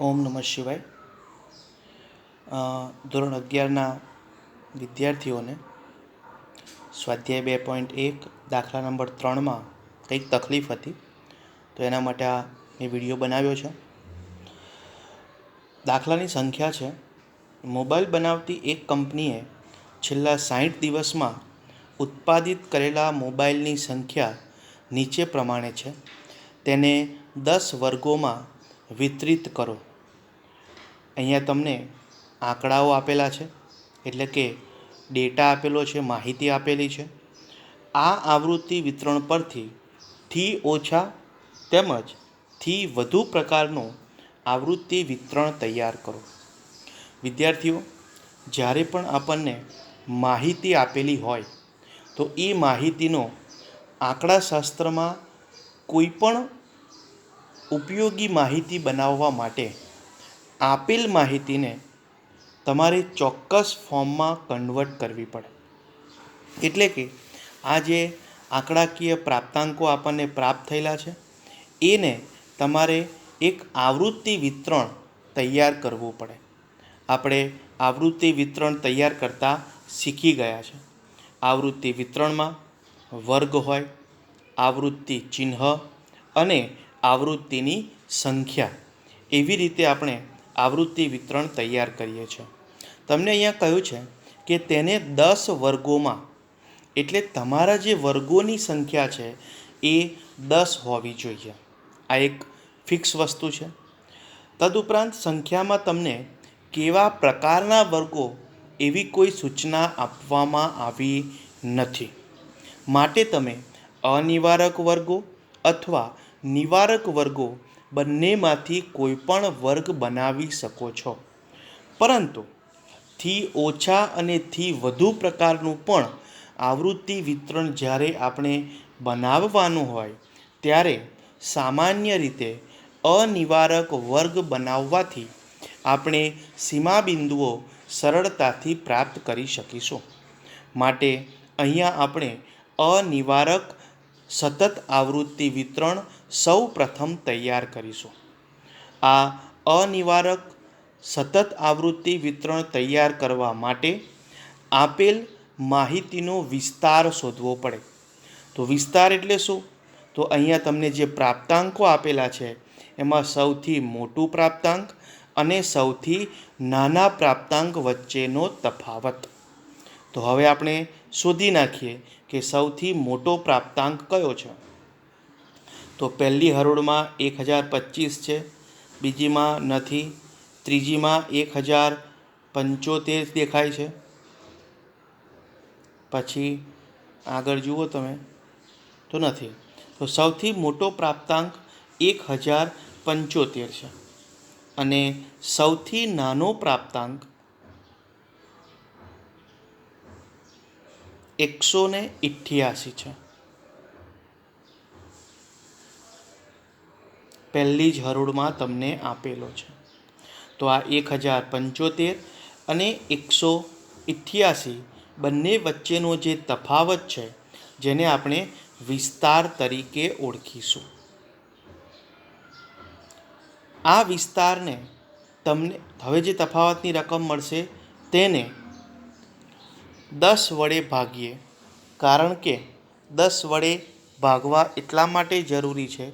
ઓમ નમઃ શિવાય. ધોરણ 11ના વિદ્યાર્થીઓને સ્વાધ્યાય 2.1 દાખલા નંબર 3માં કંઈક તકલીફ હતી, તો એના માટે આ મેં વિડીયો બનાવ્યો છે. દાખલાની સંખ્યા છે: મોબાઈલ બનાવતી એક કંપનીએ છેલ્લા 60 દિવસમાં ઉત્પાદિત કરેલા મોબાઈલની સંખ્યા નીચે પ્રમાણે છે. તેને 10 વર્ગોમાં વિતરિત કરો. અહીંયા તમને આંકડાઓ આપેલા છે, એટલે કે ડેટા આપેલો છે, માહિતી આપેલી છે. આ આવૃત્તિ વિતરણ પરથી થી ઓછા તેમજ થી વધુ પ્રકારનું આવૃત્તિ વિતરણ તૈયાર કરો. વિદ્યાર્થીઓ, જ્યારે પણ આપણને માહિતી આપેલી હોય તો એ માહિતીનો આંકડાશાસ્ત્રમાં કોઈ પણ ઉપયોગી માહિતી બનાવવા માટે આપેલ માહિતીને તમારે ચોક્કસ ફોર્મમાં કન્વર્ટ કરવી પડે. એટલે કે આ જે આંકડાકીય પ્રાપ્તાંકો આપણને પ્રાપ્ત થયેલા છે એને તમારે એક આવૃત્તિ વિતરણ તૈયાર કરવું પડે. આપણે આવૃત્તિ વિતરણ તૈયાર કરતાં શીખી ગયા છે. આવૃત્તિ વિતરણમાં વર્ગ હોય, આવૃત્તિ ચિહ્ન અને આવૃત્તિની સંખ્યા, એવી રીતે આપણે આવૃત્તિ વિતરણ તૈયાર કરીએ છીએ. તમને અહીંયા કહ્યું છે કે તેને 10 વર્ગોમાં, એટલે તમારા જે વર્ગોની સંખ્યા છે એ 10 હોવી જોઈએ. આ એક ફિક્સ વસ્તુ છે. તદુપરાંત સંખ્યામાં તમને કેવા પ્રકારના વર્ગો એવી કોઈ સૂચના આપવામાં આવી નથી. માટે તમે અનિવારક વર્ગો અથવા નિવારક વર્ગો બંનેમાંથી કોઈ પણ વર્ગ બનાવી શકો છો. પરંતુ થી ઓછા અને થી વધુ પ્રકારનું પણ આવૃત્તિ વિતરણ જ્યારે આપણે બનાવવાનું હોય ત્યારે સામાન્ય રીતે અનિવારક વર્ગ બનાવવાથી આપણે સીમાબિંદુઓ સરળતાથી પ્રાપ્ત કરી શકીશું. માટે અહીંયા આપણે અનિવારક સતત આવૃત્તિ વિતરણ સૌ પ્રથમ તૈયાર કરીશું. આ અનિવારક સતત આવૃત્તિ વિતરણ તૈયાર કરવા માટે આપેલ માહિતીનો વિસ્તાર શોધવો પડે. તો વિસ્તાર એટલે શું? તો અહીંયા તમને જે પ્રાપ્તાંકો આપેલા છે એમાં સૌથી મોટું પ્રાપ્તાંક અને સૌથી નાના પ્રાપ્તાંક વચ્ચેનો તફાવત. તો હવે આપણે શોધી નાખીએ કે સૌથી મોટો પ્રાપ્તાંક કયો છે. તો પહેલી હરોળમાં 1025 છે, બીજીમાં નથી, ત્રીજીમાં 1075 દેખાય છે. પછી આગળ જુઓ તમે તો નથી. તો સૌથી મોટો પ્રાપ્તાંક 1075 છે અને સૌથી નાનો પ્રાપ્તાંક 188 છે. પહેલી જ હરોળમાં તમને આપેલો છે. તો આ 1075 અને 188 બંને વચ્ચેનો જે તફાવત છે જેને આપણે વિસ્તાર તરીકે ઓળખીશું. આ વિસ્તારને તમને હવે જે તફાવતની રકમ મળશે તેને 10 વડે ભાગીએ. કારણ કે 10 વડે ભાગવા એટલા માટે જરૂરી છે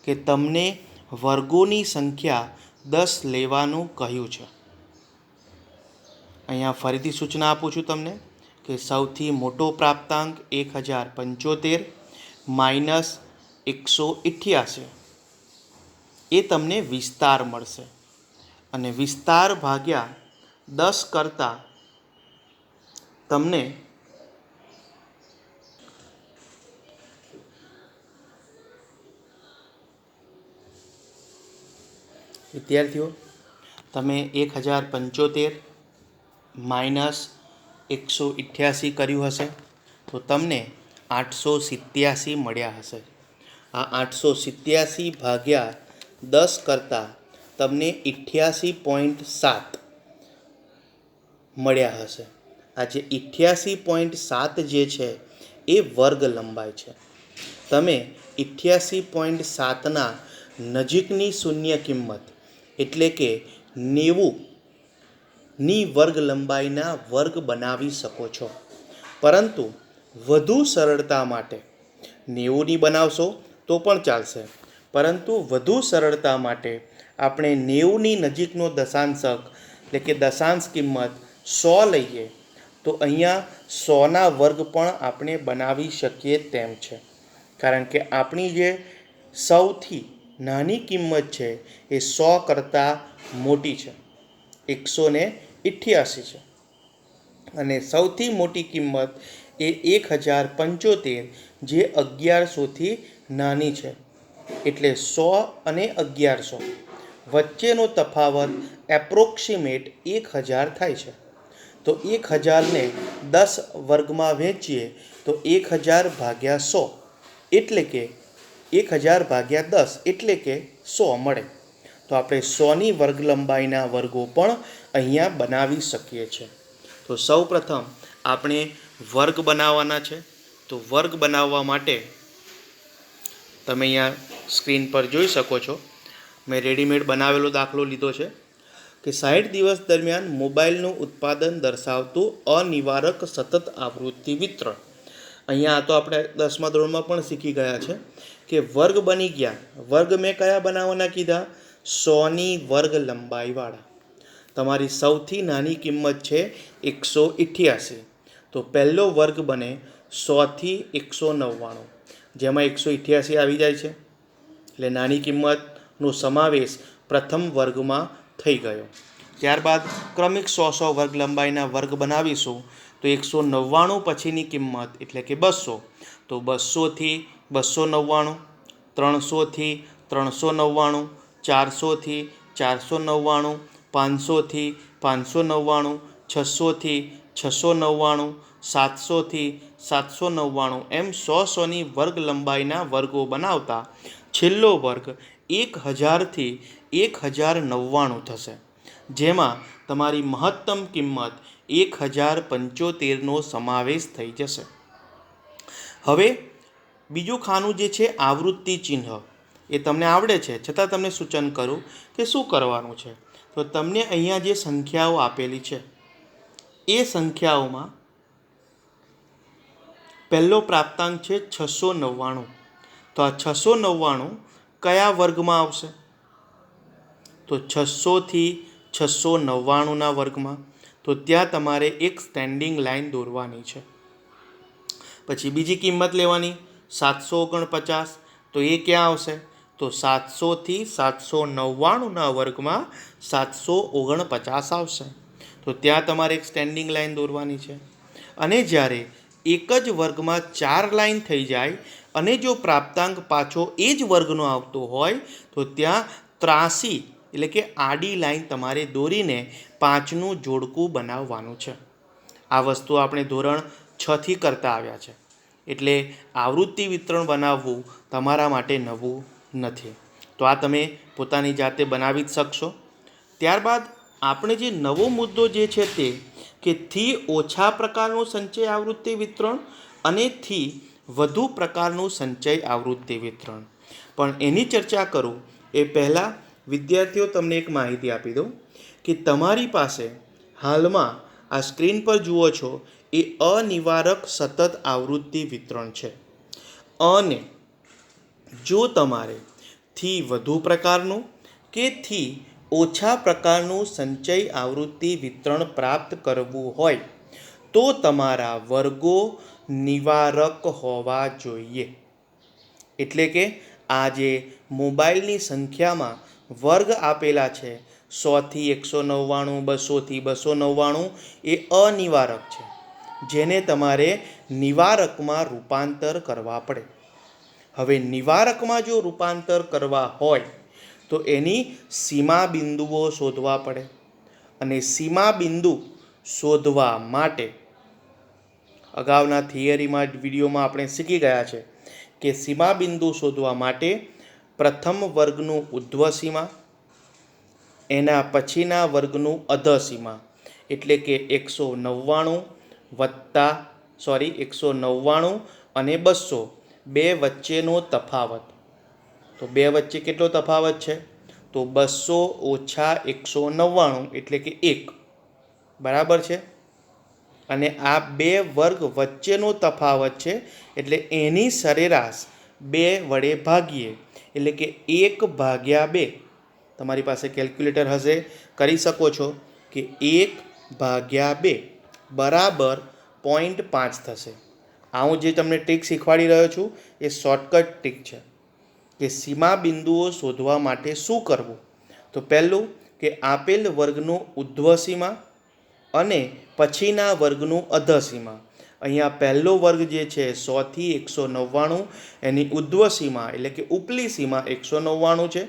કે તમને વર્ગોની સંખ્યા 10 લેવાનું કહ્યું છે. અહીંયા ફરીથી સૂચના આપું છું તમને કે સૌથી મોટો પ્રાપ્તાંક 1075 માઇનસ 188 એ તમને વિસ્તાર મળશે અને વિસ્તાર ભાગ્યા 10 કરતાં તમને વિદ્યાર્થીઓ, તમે 1075 માઇનસ 188 કર્યું હશે તો તમને 887 મળ્યા હશે. આ 887 ભાગ્યા 10 કરતાં તમને 88.7 મળ્યા હશે. આ જે 88.7 જે છે એ વર્ગ લંબાઈ છે. તમે 88.7ના નજીકની શૂન્ય કિંમત એટલે કે 90ની વર્ગ લંબાઈના વર્ગ બનાવી શકો છો. પરંતુ વધુ સરળતા માટે 90ની બનાવશો તો પણ ચાલશે, પરંતુ વધુ સરળતા માટે આપણે 90ની નજીકનો દશાંશક એટલે કે દશાંશ કિંમત 100 લઈએ તો અહીંયા 100ના વર્ગ પણ આપણે બનાવી શકીએ તેમ છે. કારણ કે આપણી જે સૌથી નાની કિંમત છે એ 100 કરતાં મોટી છે, 188 છે, અને સૌથી મોટી કિંમત એ 1075 જે 1100થી નાની છે. એટલે 100 અને 1100 વચ્ચેનો તફાવત એપ્રોક્સિમેટ 1000 થાય છે. તો 1000ને 10 વર્ગમાં વહેંચીએ તો 1000 ભાગ્યા 100 એટલે કે 1000 ભાગ્યા 10 એટલે કે 100 મળે. તો આપણે 100ની વર્ગ લંબાઈના વર્ગો પણ અહીંયા બનાવી શકીએ છીએ. તો સૌ પ્રથમ આપણે વર્ગ બનાવવાના છે. તો વર્ગ બનાવવા માટે તમે અહીંયા સ્ક્રીન પર જોઈ શકો છો, મેં રેડીમેડ બનાવેલો દાખલો લીધો છે કે 60 દિવસ દરમિયાન મોબાઈલનું ઉત્પાદન દર્શાવતું અનિવારક સતત આવૃત્તિ વિતરણ. અહીંયા તો આપણે 10મા ધોરણમાં પણ શીખી ગયા છે કે વર્ગ બની ગયા. વર્ગ મેં કયા બનાવવાના કીધા? 100ની વર્ગ લંબાઈવાળા. તમારી સૌથી નાની કિંમત છે 188. તો પહેલો વર્ગ બને 100થી 199, જેમાં 188 આવી જાય છે. એટલે નાની કિંમતનો સમાવેશ પ્રથમ વર્ગમાં થઈ ગયો. ત્યારબાદ ક્રમિક 100 વર્ગ લંબાઈના વર્ગ બનાવીશું. તો 199 પછીની કિંમત એટલે કે 200. તો 200થી 299, 300થી 399, 400થી 499, 500થી 599, 600થી 699, 700થી 799 એમ 100ની વર્ગ લંબાઈના વર્ગો બનાવતા છેલ્લો વર્ગ 1000થી 1099 થશે, જેમાં તમારી મહત્તમ કિંમત 1075નો સમાવેશ થઈ જશે. હવે બીજું ખાનું જે છે આવૃત્તિ ચિહ્ન, એ તમને આવડે છે છતાં તમને સૂચન કરું કે શું કરવાનું છે. તો તમને અહીંયા જે સંખ્યાઓ આપેલી છે એ સંખ્યાઓમાં પહેલો પ્રાપ્તાંક છે 699. તો આ 699 કયા વર્ગમાં આવશે? તો 600થી 699ના વર્ગમાં. તો ત્યાં તમારે એક સ્ટેન્ડિંગ લાઈન દોરવાની છે. પછી બીજી કિંમત લેવાની 749. તો એ ક્યાં આવશે? તો 700થી 799ના વર્ગમાં 749 આવશે. તો ત્યાં તમારે એક સ્ટેન્ડિંગ લાઈન દોરવાની છે. અને જ્યારે એક જ વર્ગમાં 4 લાઈન થઈ જાય અને જો પ્રાપ્તાંક પાછો એ જ વર્ગનો આવતો હોય તો ત્યાં 83 એટલે કે આડી લાઈન તમારે દોરીને 5નું જોડકું બનાવવાનું છે. આ વસ્તુ આપણે ધોરણ 6થી કરતા આવ્યા છે. એટલે આવૃત્તિ વિતરણ બનાવવું તમારા માટે નવું નથી. તો આ તમે પોતાની જાતે બનાવી જ શકશો. ત્યારબાદ આપણે જે નવો મુદ્દો જે છે તે કે થી ઓછા પ્રકારનું સંચય આવૃત્તિ વિતરણ અને થી વધુ પ્રકારનું સંચય આવૃત્તિ વિતરણ. પણ એની ચર્ચા કરું એ પહેલાં વિદ્યાર્થીઓ તમને એક માહિતી આપી દઉં કે તમારી પાસે હાલમાં આ સ્ક્રીન પર જુઓ છો એ અનિવારક સતત આવૃત્તિ વિતરણ છે. અને જો તમારે થી વધુ પ્રકારનું કે થી ઓછા પ્રકારનું સંચય આવૃત્તિ વિતરણ પ્રાપ્ત કરવું હોય તો તમારા વર્ગો નિવારક હોવા જોઈએ. એટલે કે આ જે મોબાઈલની સંખ્યામાં વર્ગ આપેલા છે 100થી 199, 200થી 299 એ અનિવારક છે, જેને તમારે નિવારકમાં રૂપાંતર કરવા પડે. હવે નિવારકમાં જો રૂપાંતર કરવા હોય તો એની સીમા બિંદુઓ શોધવા પડે. અને સીમા બિંદુ શોધવા માટે અગાઉના થિયરીમાં વિડીયોમાં આપણે શીખી ગયા છે કે સીમા બિંદુ શોધવા માટે પ્રથમ વર્ગનું ઉધ્વ સીમા, એના પછીના વર્ગનું અધઃ સીમા એટલે કે 199 અને 200 બે વચ્ચેનો તફાવત. તો બે વચ્ચે કેટલો તફાવત છે? તો 200 ઓછા 199 એટલે કે 1, બરાબર છે. અને આ બે વર્ગ વચ્ચેનો તફાવત છે એટલે એની સરેરાશ 2 વડે ભાગીએ એટલે કે 1/2. તમારી પાસે કેલ્ક્યુલેટર હશે, કરી શકો છો કે 1/2 બરાબર 0.5 થશે. આ હું જે તમને ટ્રીક શીખવાડી રહ્યો છું એ શોર્ટકટ ટ્રીક છે કે સીમા બિંદુઓ શોધવા માટે શું કરવું. તો પહેલું કે આપેલ વર્ગનું ઉર્ધ્વ સીમા અને પછીના વર્ગનું અધઃ સીમા. અહીંયા પહેલો વર્ગ જે છે 100 થી 199, એની ઉર્ધ્વ સીમા એટલે કે ઉપલી સીમા 199 છે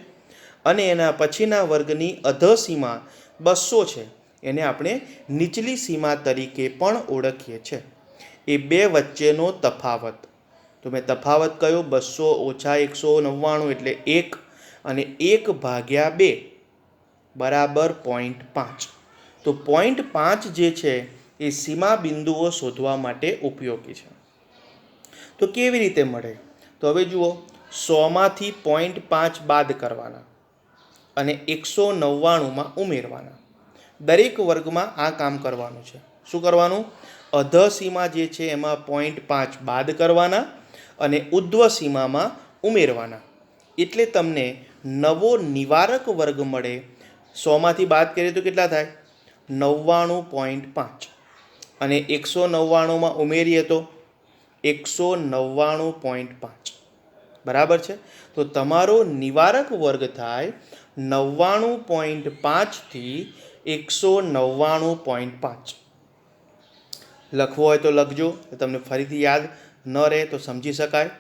અને એના પછીના વર્ગની અધઃ સીમા 200 છે. એને આપણે નીચલી સીમા તરીકે પણ ઓળખીએ છીએ. એ બે વચ્ચેનો તફાવત, તો મેં તફાવત કયો 200 ઓછા 199 એટલે 1 અને 1/2 બરાબર 0.5. તો 0.5 જે છે એ સીમા બિંદુઓ શોધવા માટે ઉપયોગી છે. તો કેવી રીતે મળે? તો હવે જુઓ, 100માંથી 0.5 બાદ કરવાના અને 199માં ઉમેરવાના. દરેક વર્ગમાં આ કામ કરવાનું છે. શું કરવાનું? અધઃ સીમા જે છે એમાં 0.5 બાદ કરવાના અને ઉર્ધ્વ સીમામાં ઉમેરવાના. એટલે તમને નવો નિવારક વર્ગ મળે. 100માંથી બાદ કરીએ તો કેટલા થાય? 99.5 અને 199માં ઉમેરીએ તો 199.5, બરાબર છે. તો તમારો નિવારક વર્ગ થાય 99.5 થી 199.5. લખવો હોય તો લખજો, તમને ફરીથી યાદ ન રહે તો સમજી શકાય.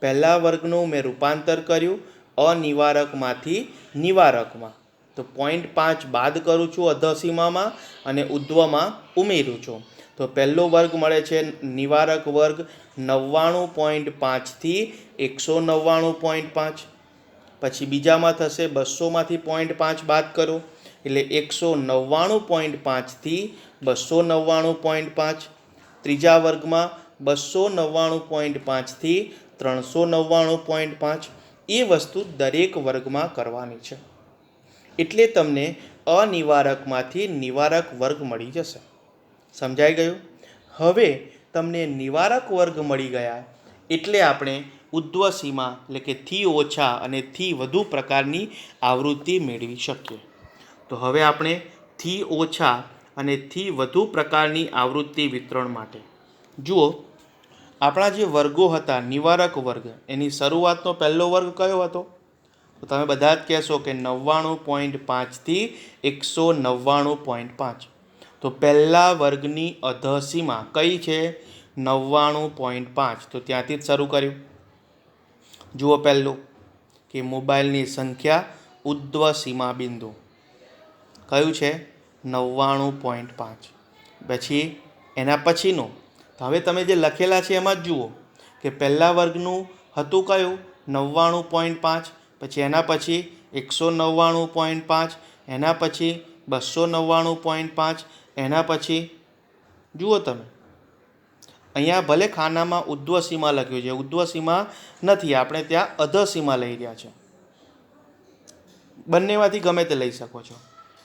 પહેલા વર્ગનું મેં રૂપાંતર કર્યું અનિવારકમાંથી નિવારકમાં. તો 0.5 બાદ કરું છું અધઃ સીમામાં અને ઉર્ધ્વમાં ઉમેરું છું. તો પહેલો વર્ગ મળે છે નિવારક વર્ગ 99.5 થી 199.5. પછી બીજામાં થશે 200માંથી 0.5 બાદ કરો એટલે 199.5 થી 299.5. ત્રીજા વર્ગમાં 299.5 થી 399.5. એ વસ્તુ દરેક વર્ગમાં કરવાની છે. એટલે તમને અનિવારકમાંથી નિવારક વર્ગ મળી જશે. સમજાઈ ગયું? હવે તમને નિવારક વર્ગ મળી ગયા એટલે આપણે ઉર્ધ્વ સીમા એટલે કે થી ઓછા અને થી વધુ પ્રકારની આવૃત્તિ મેળવી શકીએ. તો હવે આપણે થી ઓછા અને થી વધુ પ્રકારની આવૃત્તિ વિતરણ માટે જુઓ, આપણા જે વર્ગો હતા નિવારક વર્ગ, એની શરૂઆતનો પહેલો વર્ગ કયો હતો? તો તમે બધા જ કહેશો કે 99.5 થી 199.5. તો પહેલા વર્ગની અધઃ સીમા કઈ છે? 99.5. તો ત્યાંથી જ શરૂ કર્યું. જુઓ પહેલું કે મોબાઈલની સંખ્યા ઉર્ધ્વ સીમા બિંદુ કયું છે? 99.5. પછી એના પછીનું, તો હવે તમે જે લખેલા છે એમાં જ જુઓ કે પહેલા વર્ગનું હતું કયું? 99.5. પછી એના પછી 199.5, એના પછી 299.5, એના પછી જુઓ તમે અહીંયા ભલે ખાનામાં ઉર્ધ્વ સીમા લખ્યું છે, ઉર્ધ્વ સીમા નથી, આપણે ત્યાં અધઃ સીમા લઈ રહ્યા છે. બંનેમાંથી ગમે તે લઈ શકો છો,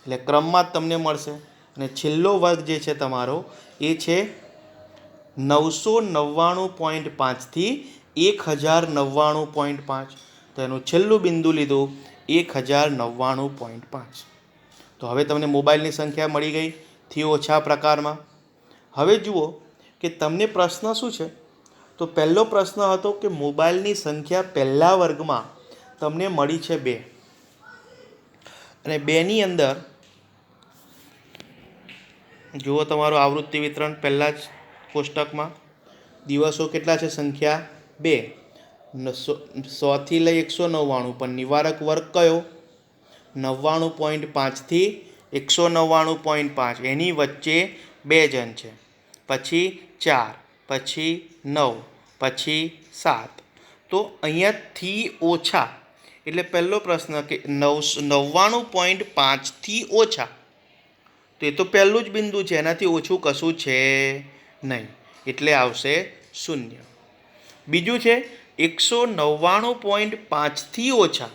એટલે ક્રમમાં જ તમને મળશે. અને છેલ્લો વર્ગ જે છે તમારો એ છે 999.5 થી 1099.5. તો એનું છેલ્લું બિંદુ લીધું 1099.5. તો હવે તમને મોબાઈલની સંખ્યા મળી ગઈ થી ઓછા પ્રકારમાં. હવે જુઓ કે તમને પ્રશ્ન શું છે? તો પહેલો પ્રશ્ન હતો કે મોબાઈલની સંખ્યા પહેલા વર્ગમાં તમને મળી છે 2 અને 2ની અંદર જુઓ તમારું આવૃત્તિ વિતરણ પહેલાં જ કોષ્ટકમાં દિવસો કેટલા છે? સંખ્યા 2. 100 થી લઈ 199, પણ નિવારક વર્ગ કયો? 99.5 થી 199.5. એની વચ્ચે 2 જણ છે, પછી 4, પછી 9, પછી 7. તો અહીંયા થી ઓછા એટલે પહેલો પ્રશ્ન કે 99.5 થી ઓછા, તો એ તો પહેલું જ બિંદુ છે, એનાથી ઓછું કશું છે નહીં, એટલે આવશે 0. બીજું છે 199.5 થી ઓછા,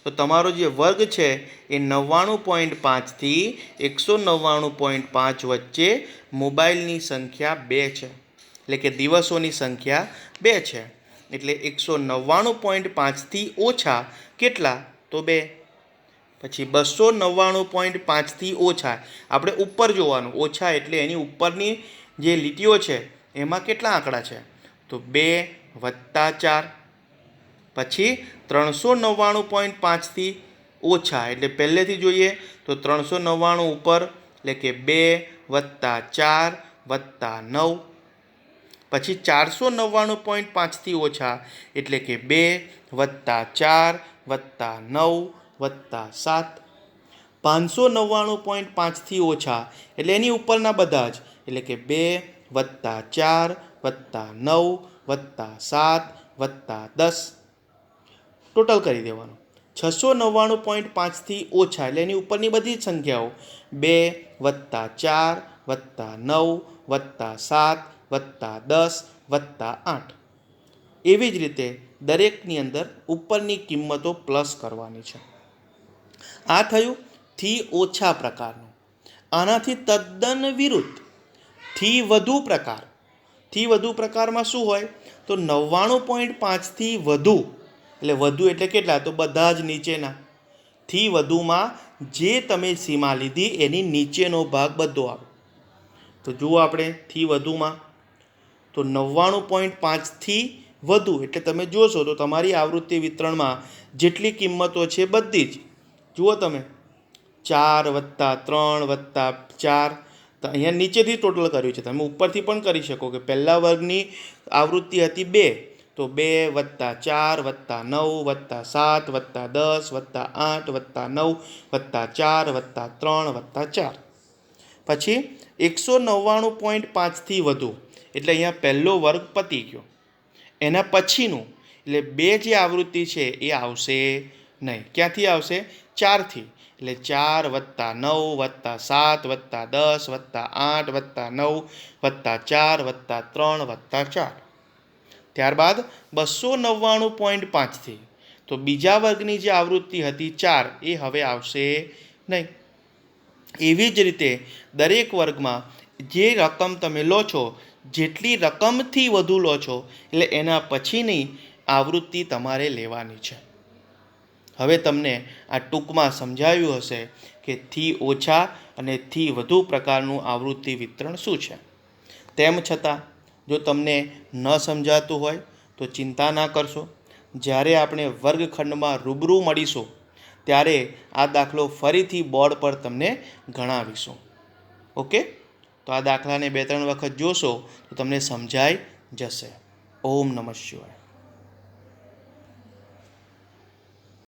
તો તમારો જે વર્ગ છે એ 99.5થી 199.5 વચ્ચે મોબાઈલની સંખ્યા 2 છે, એટલે કે દિવસોની સંખ્યા 2 છે. એટલે 199.5થી ઓછા કેટલા? તો 2. પછી 299.5થી ઓછા, આપણે ઉપર જોવાનું, ઓછા એટલે એની ઉપરની જે લીટીઓ છે એમાં કેટલા આંકડા છે? તો 2 + 4. પછી 399.5થી ઓછા, એટલે પહેલેથી જોઈએ તો 399 ઉપર, એટલે કે 2 + 4 + 9. પછી 499.5થી ઓછા, એટલે કે 2 + 4 + 9 + 7. 599.5થી ઓછા, એટલે એની ઉપરના બધા જ, એટલે કે 2 + 4 + 9 + 7 + 10. ટોટલ કરી દેવાનું. 699.5થી ઓછા, એટલે એની ઉપરની બધી જ સંખ્યાઓ, 2 + 4 + 9 + 7 + 10 + 8. એવી જ રીતે દરેકની અંદર ઉપરની કિંમતો પ્લસ કરવાની છે. આ થયું થી ઓછા પ્રકારનું. આનાથી તદ્દન વિરુદ્ધ થી વધુ પ્રકાર. થી વધુ પ્રકારમાં શું હોય? તો 99.5થી વધુ, એટલે વધુ એટલે કેટલા? તો બધા જ નીચેના. થી વધુમાં જે તમે સીમા લીધી એની નીચેનો ભાગ બધો આવે. તો જુઓ આપણે થી વધુમાં, તો 99.5થી વધુ એટલે તમે જોશો તો તમારી આવૃત્તિ વિતરણમાં જેટલી કિંમતો છે બધી જ જુઓ તમે, 4 + 3 + 4. તો અહીંયા નીચેથી ટોટલ કર્યું છે, તમે ઉપરથી પણ કરી શકો કે પહેલા વર્ગની આવૃત્તિ હતી 2, તો 2 + 4 + 9 + 7 + 10 + 8 + 9 + 4 + 3 + 4. પછી 199.5થી વધુ, એટલે અહીંયા પહેલો વર્ગ પતી ગયો. એના પછીનું એટલે 2 જે આવૃત્તિ છે એ આવશે નહીં. ક્યાંથી આવશે? 4થી. એટલે 4 + 9 + 7 + 10 + 8 + 9 + 4 + 3 + 4. ત્યારબાદ 299.5થી, તો બીજા વર્ગની જે આવૃત્તિ હતી 4 એ હવે આવશે નહીં. એવી જ રીતે દરેક વર્ગમાં જે રકમ તમે લો છો, જેટલી રકમથી વધુ લો છો, એટલે એના પછીની આવૃત્તિ તમારે લેવાની છે. હવે તમને આ ટૂંકમાં સમજાવ્યું હશે કે થી ઓછા અને થી વધુ પ્રકારનું આવૃત્તિ વિતરણ શું છે. તેમ છતાં જો તમને ન સમજાતું હોય તો ચિંતા ના કરશો. જ્યારે આપણે વર્ગખંડમાં રૂબરૂ મળીશું ત્યારે આ દાખલો ફરીથી બોર્ડ પર તમને ગણાવીશું. ઓકે? તો આ દાખલાને 2-3 વખત જોશો તો તમને સમજાઈ જશે. ઓમ નમઃ શિવાય.